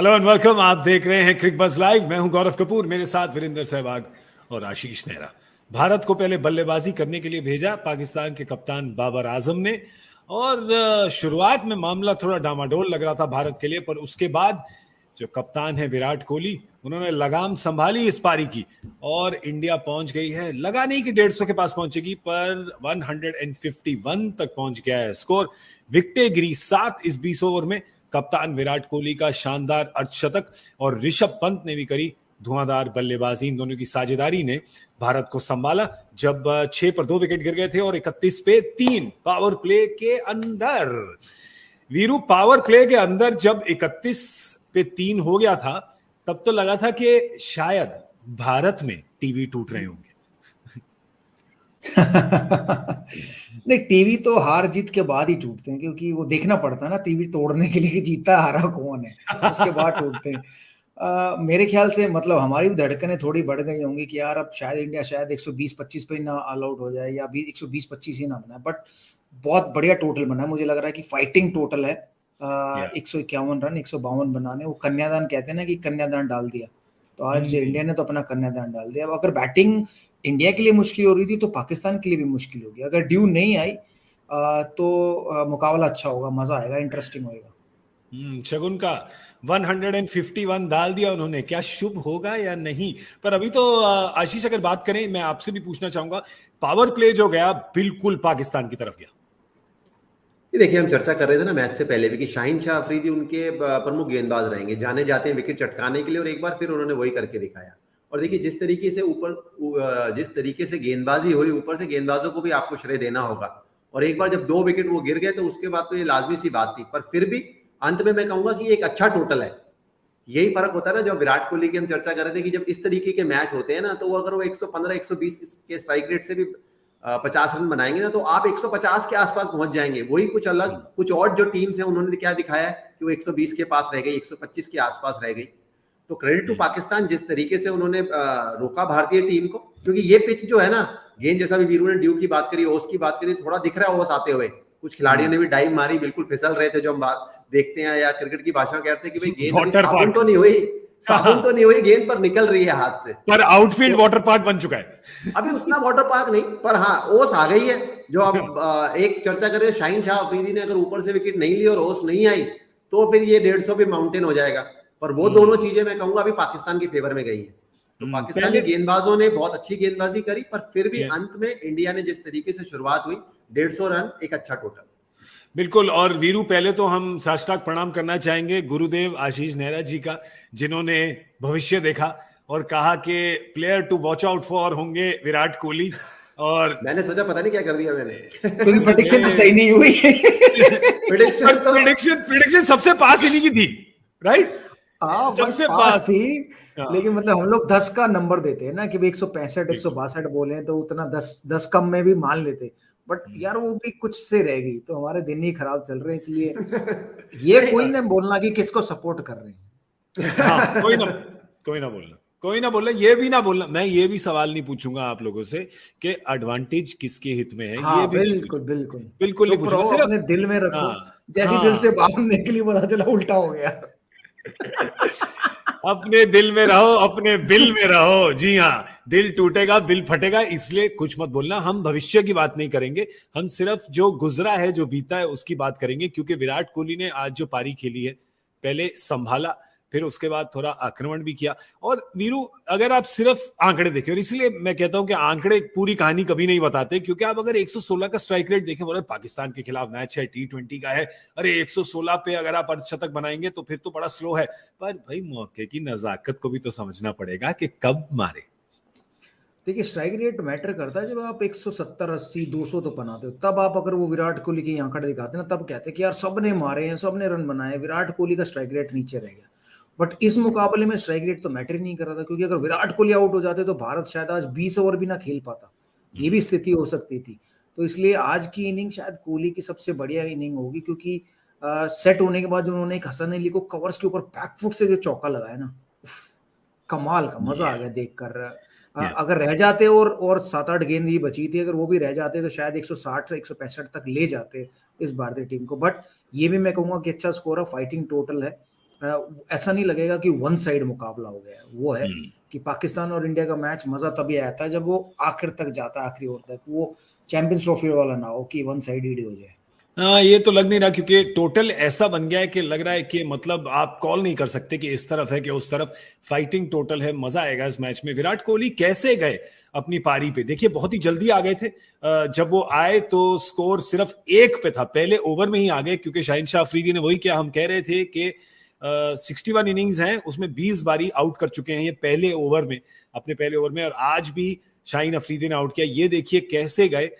Hello and welcome. आप देख रहे हैं क्रिक बज़ लाइव। मैं हूं गौरव कपूर, मेरे साथ वीरेंद्र सहवाग और आशीष नेहरा। भारत को पहले बल्लेबाजी करने के लिए भेजा पाकिस्तान के कप्तान बाबर आजम ने, और शुरुआत में मामला थोड़ा डामाडोल लग रहा था भारत के लिए, पर उसके बाद जो कप्तान है विराट कोहली, उन्होंने लगाम संभाली इस पारी की और इंडिया पहुंच गई है। लगा नहीं कि 150 के पास पहुंचेगी, पर 151 तक पहुंच गया है स्कोर। विकेटें गिरी 7 इस 20 ओवर में। कप्तान विराट कोहली का शानदार अर्धशतक और ऋषभ पंत ने भी करी धुआंधार बल्लेबाजी। इन दोनों की साझेदारी ने भारत को संभाला जब 6 पर 2 विकेट गिर गए थे और 31 पे 3 पावर प्ले के अंदर। वीरू, पावर प्ले के अंदर जब 31 पे 3 हो गया था, तब तो लगा था कि शायद भारत में टीवी टूट रहे होंगे। नहीं, टीवी तो हार जीत के बाद ही टूटते हैं, क्योंकि वो देखना पड़ता है ना टीवी तोड़ने के लिए कि जीता हारा कौन है, उसके बाद टूटते हैं। मेरे ख्याल से मतलब हमारी भी धड़कनें थोड़ी बढ़ गई होंगी कि यार अब शायद इंडिया शायद 120-25 पे ना ऑल आउट हो जाए, या 120-25 ही ना बना। बट बहुत बढ़िया टोटल बना है, मुझे लग रहा है कि फाइटिंग टोटल है। 151 रन 152 बनाने, वो कन्यादान कहते हैं ना कि कन्यादान डाल दिया, तो आज इंडिया ने तो अपना कन्यादान डाल दिया। अब अगर बैटिंग इंडिया के लिए मुश्किल हो रही थी तो पाकिस्तान के लिए भी मुश्किल होगी। अगर ड्यू नहीं आई तो मुकाबला अच्छा होगा, मजा आएगा, इंटरेस्टिंग होएगा। शगुन का 151 डाल दिया उन्होंने, क्या शुभ होगा या नहीं? पर अभी तो आशीष, अगर बात करें, मैं आपसे भी पूछना चाहूंगा, पावर प्ले जो गया बिल्कुल पाकिस्तान की तरफ गया। ये देखिए, हम चर्चा कर रहे थे ना मैच से पहले भी कि शाहीन शाह अफरीदी उनके प्रमुख गेंदबाज रहेंगे, जाने जाते हैं विकेट चटकाने के लिए, और एक बार फिर उन्होंने वही करके दिखाया। और देखिए, जिस तरीके से गेंदबाजी हुई, ऊपर से गेंदबाजों को भी आपको श्रेय देना होगा। और एक बार जब 2 विकेट वो गिर गए तो उसके बाद तो ये लाजमी सी बात थी, पर फिर भी अंत में मैं कहूंगा कि एक अच्छा टोटल है। यही फर्क होता है ना, जब विराट कोहली की हम चर्चा कर रहे थे कि जब इस तरीके के मैच होते हैं ना, तो अगर वो 115-120 के स्ट्राइक रेट से भी 50 रन बनाएंगे ना, तो आप 150 के आसपास पहुंच जाएंगे। वही कुछ अलग, कुछ और जो टीम्स हैं उन्होंने क्या दिखाया है कि वो 120 के पास रह गई, 125 के आसपास रह गई। तो क्रेडिट टू पाकिस्तान, जिस तरीके से उन्होंने रोका भारतीय टीम को। क्योंकि ये पिच जो है ना, गेंद जैसा भी वीरू ने ड्यू की बात करी, ओस की बात करी, थोड़ा दिख रहा है ओस आते हुए। कुछ खिलाड़ियों ने भी डाइव मारी, बिल्कुल फिसल रहे थे, जो हम बात देखते हैं या क्रिकेट की भाषा में कहते हैं कि भाई गेंद साबुन तो नहीं हुई, गेंद पर निकल रही है हाथ से। पर आउटफील्ड वाटर पार्क बन चुका है। अभी उतना वाटर पार्क नहीं, पर हाँ ओस आ गई है। जो अब एक चर्चा करें, शाहीन शाह अफरीदी ने अगर ऊपर से विकेट नहीं ली और ओस नहीं आई, तो फिर ये 150 भी माउंटेन हो जाएगा। पर वो दोनों चीजें मैं कहूंगा अभी पाकिस्तान के फेवर में गई है। तो पाकिस्तानी गेंदबाजों ने बहुत अच्छी गेंदबाजी करी, पर फिर भी अंत में इंडिया ने जिस तरीके से शुरुआत हुई, 150 रन, एक अच्छा टोटल। बिल्कुल। और वीरू, पहले तो हम साष्टांग प्रणाम करना चाहेंगे गुरुदेव आशीष नेहरा जी का, जिन्होंने भविष्य देखा और कहा कि player to watch out for होंगे विराट कोहली। और मैंने सोचा पता नहीं क्या कर दिया मैंने, क्योंकि प्रेडिक्शन तो सही नहीं हुई। प्रेडिक्शन सबसे पास इन्हीं की थी, राइट? सबसे पास थी। लेकिन मतलब हम लोग 10 का नंबर देते हैं ना कि 165 162 बोले तो उतना 10 कम में भी मान लेते, बट यार वो भी कुछ से रह गई, तो हमारे दिन ही खराब चल रहे हैं। इसलिए ये कोई ना बोलना कि किसको सपोर्ट कर रहे हैं। हाँ, कोई ना बोलना, ये भी ना बोलना। मैं ये भी सवाल नहीं पूछूंगा आप लोगों से कि एडवांटेज किसके हित में है। हाँ, ये भी बिल्कुल नहीं पूछूंगा। सिर्फ अपने दिल में रखो। जैसे दिल से बाहर निकली पता चला उल्टा हो गया। अपने दिल में रहो, अपने बिल में रहो। जी हाँ, दिल टूटेगा बिल फटेगा, इसलिए कुछ मत बोलना। हम भविष्य की बात नहीं करेंगे, हम सिर्फ जो गुजरा है, जो बीता है, उसकी बात करेंगे। क्योंकि विराट कोहली ने आज जो पारी खेली है, पहले संभाला, फिर उसके बाद थोड़ा आक्रमण भी किया। और वीरू, अगर आप सिर्फ आंकड़े देखें, और इसलिए मैं कहता हूं कि आंकड़े पूरी कहानी कभी नहीं बताते, क्योंकि आप अगर 116 का स्ट्राइक रेट देखें, बोले पाकिस्तान के खिलाफ मैच है, T20 का है, अरे 116 पे अगर आप अर्धशतक बनाएंगे तो फिर तो बड़ा स्लो है। पर भाई, मौके की नजाकत को भी तो समझना पड़ेगा कि कब मारे। देखिए, स्ट्राइक रेट मैटर करता है। जब आप 170 80 200 तो बनाते हो, तब आप अगर वो विराट कोहली की आंकड़े दिखाते हैं ना, तब कहते हैं कि यार सबने मारे हैं, सबने रन बनाए, विराट कोहली का स्ट्राइक रेट नीचे रह गया। बट इस मुकाबले में स्ट्राइक रेट तो मैटर ही नहीं कर रहा था, क्योंकि अगर विराट कोहली आउट हो जाते तो भारत शायद आज 20 ओवर भी ना खेल पाता। ये भी स्थिति हो सकती थी। तो इसलिए आज की इनिंग शायद कोहली की सबसे बढ़िया इनिंग होगी, क्योंकि सेट होने के बाद उन्होंने एक हसन अली को कवर्स के ऊपर बैकफुट से जो चौका लगाया ना, कमाल का, मजा आ गया देखकर। अगर रह जाते और 7-8 गेंद ही बची थी, अगर वो भी रह जाते तो शायद 160 165 तक ले जाते इस भारतीय टीम को। बट ये भी मैं कहूंगा कि अच्छा स्कोर है, फाइटिंग टोटल है। ऐसा नहीं लगेगा कि वन साइड मुकाबला हो गया है। वो है कि पाकिस्तान और इंडिया का मैच मजा तभी आता है जब वो आखिर तक जाता है, आखिरी ओवर तक। वो चैंपियंस ट्रॉफी वाला ना हो कि वन साइडेड हो जाए। हाँ, ये तो लग नहीं रहा, क्योंकि टोटल ऐसा बन गया है कि लग रहा है कि मतलब आप कॉल नहीं कर सकते कि इस तरफ है कि उस तरफ। फाइटिंग टोटल है, मजा आएगा इस मैच में। विराट कोहली कैसे गए अपनी पारी पे, देखिए बहुत ही जल्दी आ गए थे। जब वो आए तो स्कोर सिर्फ 1 पे था, पहले ओवर में ही आ गए, क्योंकि शाहिन शाह अफरीदी ने वही किया। हम कह रहे थे कि 61 इनिंग्स हैं, उसमें 20 बारी आउट कर चुके हैं ये पहले ओवर में, अपने पहले ओवर में। और आज भी शाहिन अफरीदी ने आउट किया। ये देखिए कैसे गए,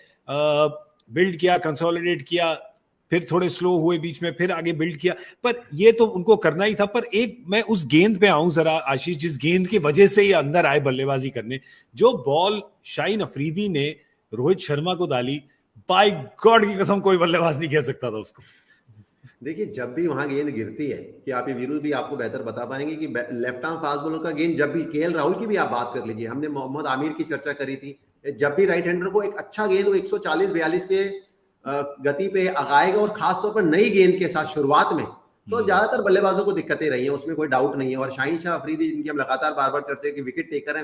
बिल्ड किया, कंसोलिडेट किया, फिर थोड़े स्लो हुए बीच में, फिर आगे बिल्ड किया। पर ये तो उनको करना ही था। पर एक मैं उस गेंद पे आऊं जरा आशीष, जिस गेंद की वजह से ये अंदर आए बल्लेबाजी करने, जो बॉल शाहिन अफरीदी ने रोहित शर्मा को डाली, बाय गॉड की कसम कोई बल्लेबाज नहीं खेल सकता था उसको। देखिए, जब भी वहां गेंद गिरती है, कि आप ये वीरू भी आपको बेहतर बता पाएंगे कि लेफ्ट आर्म फास्ट बॉलर का गेंद जब भी, केएल राहुल की भी आप बात कर लीजिए, हमने मोहम्मद आमिर की चर्चा करी थी, जब भी राइट हैंडर को एक अच्छा गेंद वो 140-42 के गति पे आएगा, और खासतौर पर नई गेंद के साथ शुरुआत में, तो ज्यादातर बल्लेबाजों को दिक्कतें रही हैं, उसमें कोई डाउट नहीं है। और शाहिन शाह अफरीदी, जिनकी हम लगातार बार बार चर्चा की विकेट टेकर है,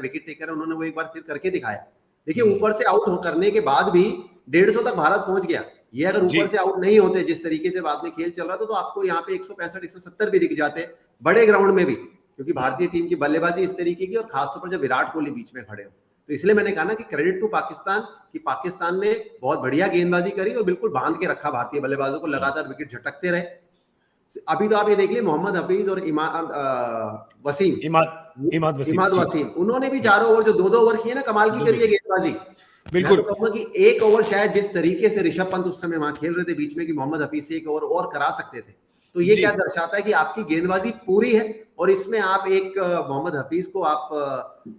उन्होंने वो एक बार फिर करके दिखाया। देखिए, ऊपर से आउट करने के बाद भी 150 तक भारत पहुंच गया। ये अगर ऊपर से आउट नहीं होते, जिस तरीके से बाद में खेल चल रहा था, तो आपको यहाँ पे 165-170 भी दिख जाते बड़े ग्राउंड में भी, क्योंकि भारतीय टीम की बल्लेबाजी इस तरीके की, और खासतौर पर जब विराट कोहली बीच में खड़े हो। तो इसलिए मैंने कहा ना कि क्रेडिट टू पाकिस्तान, कि पाकिस्तान ने बहुत बढ़िया गेंदबाजी करी और बिल्कुल बांध के रखा भारतीय बल्लेबाजों को, लगातार विकेट झटकते रहे। अभी तो आप ये देख लिए, मोहम्मद हफीज और इमाद वसीम, उन्होंने भी चारों ओवर जो 2-2 ओवर किए ना, कमाल की करी है गेंदबाजी। बिल्कुल, मैं तो कहूंगा कि एक ओवर शायद जिस तरीके से ऋषभ पंत उस समय वहां खेल रहे थे बीच में, कि मोहम्मद हफीज से एक ओवर और करा सकते थे, तो ये क्या दर्शाता है कि आपकी गेंदबाजी पूरी है। और इसमें आप एक मोहम्मद हफीज को आप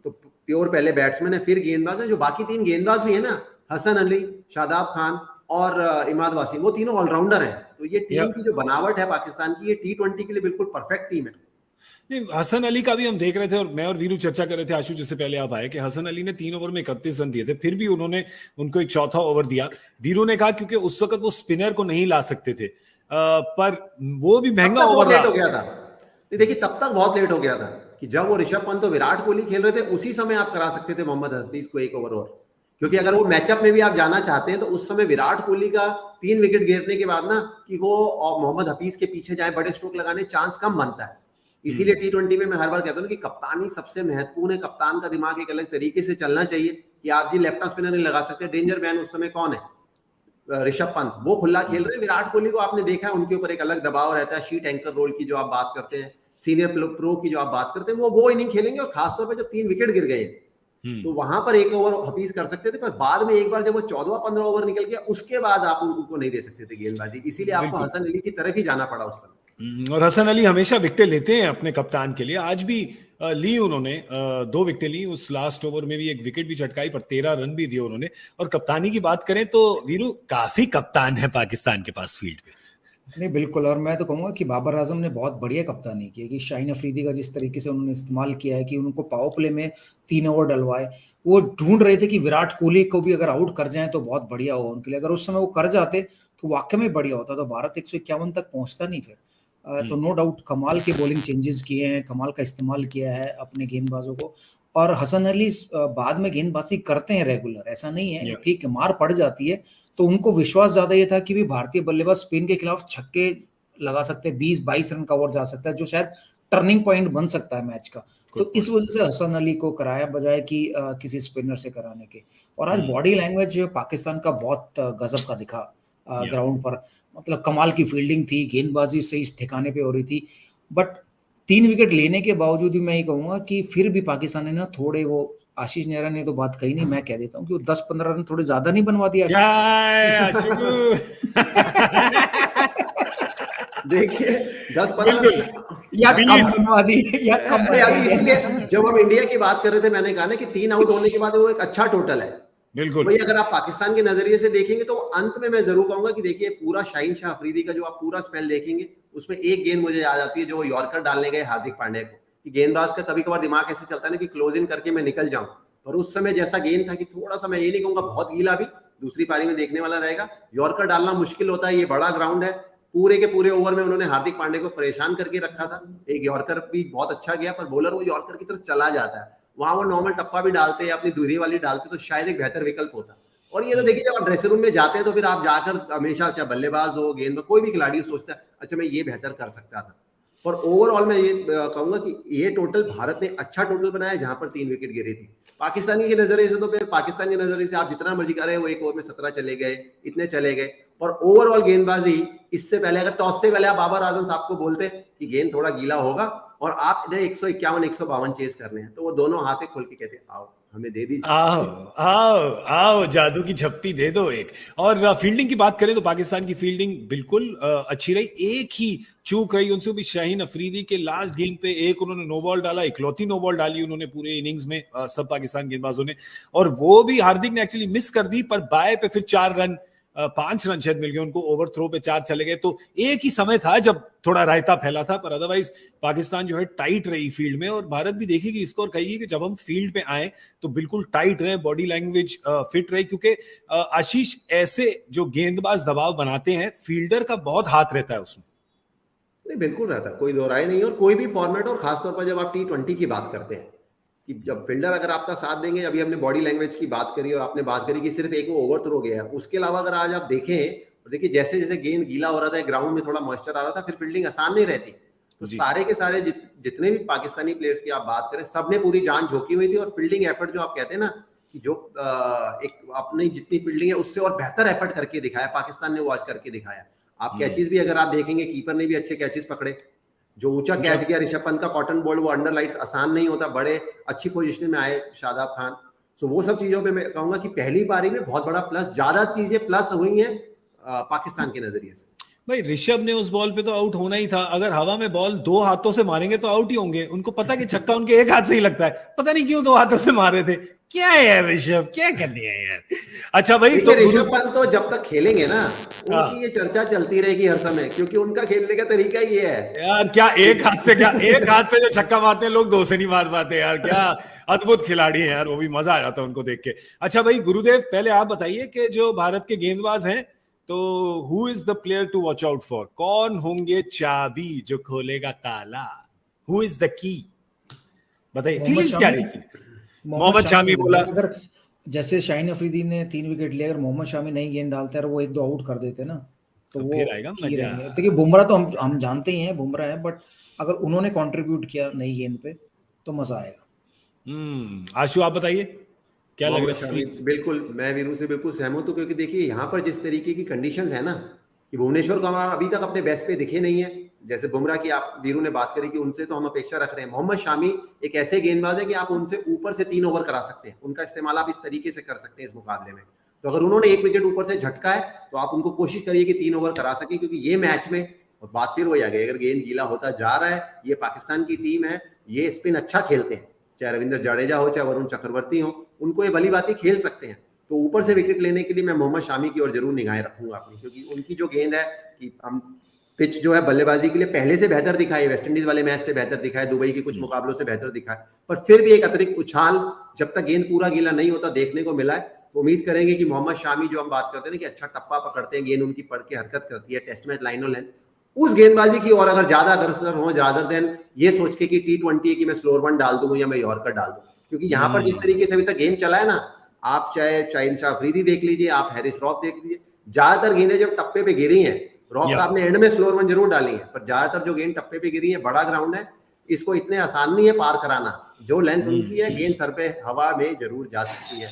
तो प्योर पहले बैट्समैन है, फिर गेंदबाज है, जो बाकी 3 गेंदबाज भी है ना, हसन अली, शादाब खान और इमाद वसीम, वो तीनों ऑलराउंडर हैं। तो ये टीम की जो बनावट है पाकिस्तान की, ये T20 के लिए बिल्कुल परफेक्ट टीम है। नहीं, हसन अली का भी हम देख रहे थे, और मैं और वीरू चर्चा कर रहे थे आशु, जिससे पहले आप आए, कि हसन अली ने 3 ओवर में 31 रन दिए थे, फिर भी उन्होंने उनको एक चौथा ओवर दिया। वीरू ने कहा क्योंकि उस वक्त वो स्पिनर को नहीं ला सकते थे, पर वो भी महंगा ओवर लेट हो गया था। देखिए, तब तक बहुत लेट हो गया था कि जब वो ऋषभ पंत और विराट कोहली खेल रहे थे, उसी समय आप करा सकते थे मोहम्मद हफीज को एक ओवर और, क्योंकि अगर वो मैचअप में भी आप जाना चाहते हैं, तो उस समय विराट कोहली का 3 विकेट गिरने के बाद ना, कि वो मोहम्मद हफीज के पीछे जाए, बड़े स्ट्रोक लगाने, चांस कम बनता है। इसीलिए T20 में मैं हर बार कहता हूँ कि कप्तानी सबसे महत्वपूर्ण है। कप्तान का दिमाग एक अलग तरीके से चलना चाहिए, कि आप जी लेफ्ट स्पिनर नहीं लगा सकते। डेंजर मैन उस समय कौन है? ऋषभ पंत, वो खुला खेल रहे हैं। विराट कोहली को आपने देखा है, उनके ऊपर एक अलग दबाव रहता है, शीट एंकर रोल की जो आप बात करते हैं, सीनियर प्रो की जो आप बात करते हैं, वो इनिंग खेलेंगे। और खासतौर पर जब 3 विकेट गिर गए, तो वहां पर एक ओवर हफीज कर सकते थे, पर बाद में एक बार जब वो 14-15 ओवर निकल गया, उसके बाद आप उनको नहीं दे सकते थे गेंदबाजी। इसीलिए आपको हसन अली की तरफ ही जाना पड़ा उस समय। और हसन अली हमेशा विकेट लेते हैं अपने कप्तान के लिए। आज भी ली उन्होंने, 2 विकेट ली। उस लास्ट ओवर में भी एक विकेट भी चटकाई, पर 13 रन भी दिए उन्होंने। और कप्तानी की बात करें तो वीरू, काफी कप्तान है पाकिस्तान के पास फील्ड पे। नहीं, बिल्कुल। और मैं तो कहूंगा कि बाबर आजम ने बहुत बढ़िया कप्तानी की है, कि शाहीन अफरीदी का जिस तरीके से उन्होंने इस्तेमाल किया है, कि उनको पावर प्ले में 3 ओवर डलवाए। वो ढूंढ रहे थे कि विराट कोहली को भी अगर आउट कर जाए तो बहुत बढ़िया हो उनके लिए। अगर उस समय वो कर जाते तो वाकई में बढ़िया होता, तो भारत 151 तक पहुंचता नहीं फिर। तो नो डाउट कमाल के बॉलिंग चेंजेस किए हैं, कमाल का इस्तेमाल किया है अपने गेंदबाजों को। और हसन अली बाद में गेंदबाजी करते हैं रेगुलर, ऐसा नहीं है, ठीक है, मार पड़ जाती है, तो उनको विश्वास ज्यादा ये था कि भी भारतीय बल्लेबाज स्पेन के खिलाफ छक्के लगा सकते हैं, 20-22 रन का ओवर जा सकता है, जो शायद टर्निंग पॉइंट बन सकता है मैच का। तो इस वजह से हसन अली को कराया, बजाय कि किसी स्पिनर से कराने के। और आज बॉडी लैंग्वेज पाकिस्तान का बहुत गजब का दिखा ग्राउंड पर। मतलब कमाल की फील्डिंग थी, गेंदबाजी सही ठिकाने पे हो रही थी। बट 3 विकेट लेने के बावजूद भी मैं ये कहूंगा कि फिर भी पाकिस्तान ने ना थोड़े, वो आशीष नेहरा ने तो बात कही नहीं, मैं कह देता हूँ कि वो 10-15 रन थोड़े ज्यादा नहीं बनवा दिया। देखिए 10-15 या कम बनवा दी या कम। इसलिए जब हम इंडिया की बात कर रहे थे, मैंने कहा ना कि 3 आउट होने के बाद वो एक अच्छा टोटल है। बिल्कुल वही अगर आप पाकिस्तान के नजरिए से देखेंगे, तो अंत में मैं जरूर कहूंगा कि देखिए, पूरा शाहीन शाह अफरीदी का जो आप पूरा स्पेल देखेंगे, उसमें एक गेंद मुझे याद आती है, जो यॉर्कर डालने गए हार्दिक पांड्या को। कि गेंदबाज का कभी कभार दिमाग ऐसे चलता है ना कि क्लोज इन करके मैं निकल जाऊं, पर उस समय जैसा गेंद था कि थोड़ा सा, मैं ये नहीं कहूंगा बहुत गीला, भी दूसरी पारी में देखने वाला रहेगा, यॉर्कर डालना मुश्किल होता है, ये बड़ा ग्राउंड है, पूरे के पूरे ओवर में उन्होंने हार्दिक पांडे को परेशान करके रखा था। एक यॉर्कर भी बहुत अच्छा गया, पर बॉलर वो यॉर्कर की तरफ चला जाता है, वहां वो नॉर्मल टप्पा भी डालते या अपनी दूरी वाली डालते तो शायद एक बेहतर विकल्प होता। और ये तो देखिए, जब आप ड्रेसिंग रूम में जाते हैं तो फिर आप जाकर हमेशा, चाहे बल्लेबाज हो, गेंद में, कोई भी खिलाड़ी सोचता है अच्छा मैं ये बेहतर कर सकता था। और ओवरऑल मैं ये कहूंगा कि ये टोटल भारत ने अच्छा टोटल बनाया, जहां पर 3 विकेट गिरी थी। पाकिस्तानी के नजरिए से तो फिर पाकिस्तान के नजरिए से आप जितना मर्जी करें, वो एक ओवर में 17 चले गए, इतने चले गए। और ओवरऑल गेंदबाजी, इससे पहले अगर टॉस से पहले आप बाबर आजम साहब को बोलते कि गेंद थोड़ा गीला होगा और आप 151 152 चेस करने हैं, तो वो दोनों हाथे खोल के कहते आओ हमें दे दीजिए, आओ आओ आओ जादू की झप्पी दे दो एक। और फील्डिंग की बात करें तो पाकिस्तान की फील्डिंग बिल्कुल अच्छी रही। एक ही चूक रही उनसे भी, शाहीन अफरीदी के लास्ट गेंद पे एक उन्होंने नो बॉल डाला, इकलौती नो बॉल डाली उन्होंने पूरे इनिंग्स में, सब पाकिस्तान गेंदबाजों ने, और वो भी हार्दिक ने एक्चुअली मिस कर दी। पर बाय पे फिर 4 रन 5 रन शायद मिल गए उनको, ओवर थ्रो पे 4 चले गए। तो एक ही समय था जब थोड़ा रायता फैला था, पर अदरवाइज पाकिस्तान जो है टाइट रही फील्ड में। और भारत भी देखेगी इसको और कहेगी कि जब हम फील्ड पे आए तो बिल्कुल टाइट रहे, बॉडी लैंग्वेज फिट रहे, क्योंकि आशीष ऐसे जो गेंदबाज दबाव बनाते हैं, फील्डर का बहुत हाथ रहता है उसमें। नहीं, बिल्कुल रहता है, कोई दो राय नहीं। और कोई भी फॉर्मेट, और खासतौर पर जब आप T20 की बात करते हैं कि जब फील्डर अगर आपका साथ देंगे, अभी हमने बॉडी लैंग्वेज की बात करी और आपने बात करी कि सिर्फ एक वो ओवर थ्रो गया, उसके अलावा अगर आज आप देखें, देखिए जैसे जैसे गेंद गीला हो रहा था, ग्राउंड में थोड़ा मॉइस्चर आ रहा था, फिर फील्डिंग आसान नहीं रहती। तो सारे के सारे जितने भी पाकिस्तानी प्लेयर्स की आप बात करें, सबने पूरी जान झोंकी हुई थी। और फील्डिंग एफर्ट जो आप कहते हैं ना कि जो एक अपनी जितनी फील्डिंग है उससे और बेहतर एफर्ट करके दिखाया पाकिस्तान ने, वो आज करके दिखाया। आप कैचेस भी अगर आप देखेंगे, कीपर ने भी अच्छे कैचेस पकड़े। जो ऊंचा कैच किया ऋषभ पंत का कॉटन बॉल, वो अंडर लाइट्स आसान नहीं होता, बड़े अच्छी पोजीशन में आए शादाब खान। सो वो सब चीजों पे मैं कहूंगा कि पहली पारी में बहुत बड़ा प्लस, ज्यादा चीजें प्लस हुई हैं पाकिस्तान के नजरिए से। भाई ऋषभ ने उस बॉल पे तो आउट होना ही था। अगर हवा में बॉल 2 हाथों से मारेंगे तो आउट ही होंगे। उनको पता कि छक्का उनके एक हाथ से ही लगता है, पता नहीं क्यों 2 हाथों से मार रहे थे। क्या है यार ऋषभ, क्या करनी है यार। अच्छा भाई, तो ऋषभ पंत तो जब तक खेलेंगे ना, उनकी ये चर्चा चलती रहेगी हर समय, क्योंकि उनका खेलने का तरीका ये है यार। क्या एक हाथ से जो छक्का मारते हैं लोग, 2 से नहीं मार पाते यार। क्या अद्भुत खिलाड़ी है यार, वो भी मजा आ जाता है उनको देख के। अच्छा भाई गुरुदेव, पहले आप बताइए कि जो भारत के गेंदबाज हैं, तो who is the player to watch out for? कौन होंगे चाबी जो खोलेगा ताला? Who is the key? बताइए, फीलिंग्स क्या रही? मोहम्मद शामी बोला, अगर जैसे शाहीन अफरीदी ने 3 विकेट लिए, अगर मोहम्मद शामी नहीं गेंद डालते और वो 1-2 आउट कर देते ना, तो वो फिर आएगा मजा। देखिए बुमराह तो हम जानते ही हैं, बुमराह है, बट अगर उन्होंने कंट्रीब्यूट किया नई गेंद पे तो मजा आएगा। आशु आप बताइए क्या लग रहा है? बिल्कुल, मैं वीरू से बिल्कुल सहमत हूं, क्योंकि देखिए यहाँ पर जिस तरीके की कंडीशंस है ना, कि भुवनेश्वर को हमारा अभी तक अपने बेस्ट पे दिखे नहीं है। जैसे बुमराह की आप वीरू ने बात करी कि उनसे तो हम अपेक्षा रख रहे हैं। मोहम्मद शामी एक ऐसे गेंदबाज है कि आप उनसे ऊपर से 3 ओवर करा सकते हैं, उनका इस्तेमाल आप इस तरीके से कर सकते हैं इस मुकाबले में। तो अगर उन्होंने 1 विकेट ऊपर से झटका है तो आप उनको कोशिश करिए कि 3 ओवर करा सके, क्योंकि ये मैच में, और बात फिर वही आ गई, अगर गेंद गीला होता जा रहा है, ये पाकिस्तान की टीम है, ये स्पिन अच्छा खेलते हैं, चाहे रविंद्र जडेजा हो चाहे वरुण चक्रवर्ती हो, उनको ये भली बातें खेल सकते हैं। तो ऊपर से विकेट लेने के लिए मैं मोहम्मद शामी की ओर जरूर निगाहें रखूंगा अपनी, क्योंकि उनकी जो गेंद है कि हम पिच जो है बल्लेबाजी के लिए पहले से बेहतर दिखाई, वेस्टइंडीज वाले मैच से बेहतर दिखाई, दुबई के कुछ मुकाबलों से बेहतर दिखाई, पर फिर भी एक अतिरिक्त उछाल जब तक गेंद पूरा गीला नहीं होता देखने को मिला है। तो उम्मीद करेंगे कि मोहम्मद शामी, जो हम बात करते हैं कि अच्छा टप्पा पकड़ते हैं, गेंद उनकी पढ़ के हरकत करती है, टेस्ट मैच लाइनो लेंथ, उस गेंदबाजी की और अगर ज्यादा अग्रसर हो, ज्यादा देन ये सोच के कि T20 है कि मैं स्लोअर वन डाल दूं या मैं यॉर्कर डाल दूं। क्योंकि यहाँ पर जिस तरीके से अभी तक गेम चला है ना, आप चाहे शाहीन शाह अफरीदी देख लीजिए, आप हैरिस रॉफ देख लीजिए, ज्यादातर गेंदें जब टप्पे पे गिरी हैं, रॉफ साहब ने एंड में स्लोअर वन जरूर डाली है, पर ज्यादातर जो गेंद टप्पे पे गिरी है, बड़ा ग्राउंड है, इसको इतने आसान नहीं है पार कराना। जो लेंथ उनकी है, गेंद सर पे हवा में जरूर जा सकती है।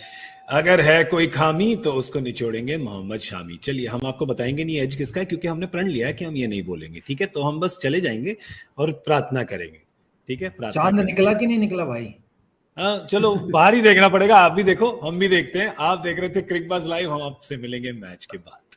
अगर है कोई खामी तो उसको निचोड़ेंगे मोहम्मद शामी। चलिए, हम आपको बताएंगे नहीं एज किसका है, क्योंकि हमने प्रण लिया है कि हम ये नहीं बोलेंगे, ठीक है? तो हम बस चले जाएंगे और प्रार्थना करेंगे, ठीक है? चांद निकला कि नहीं निकला भाई? हाँ चलो, बाहर ही देखना पड़ेगा। आप भी देखो, हम भी देखते हैं। आप देख रहे थे क्रिकबाज लाइव, हम आपसे मिलेंगे मैच के बाद।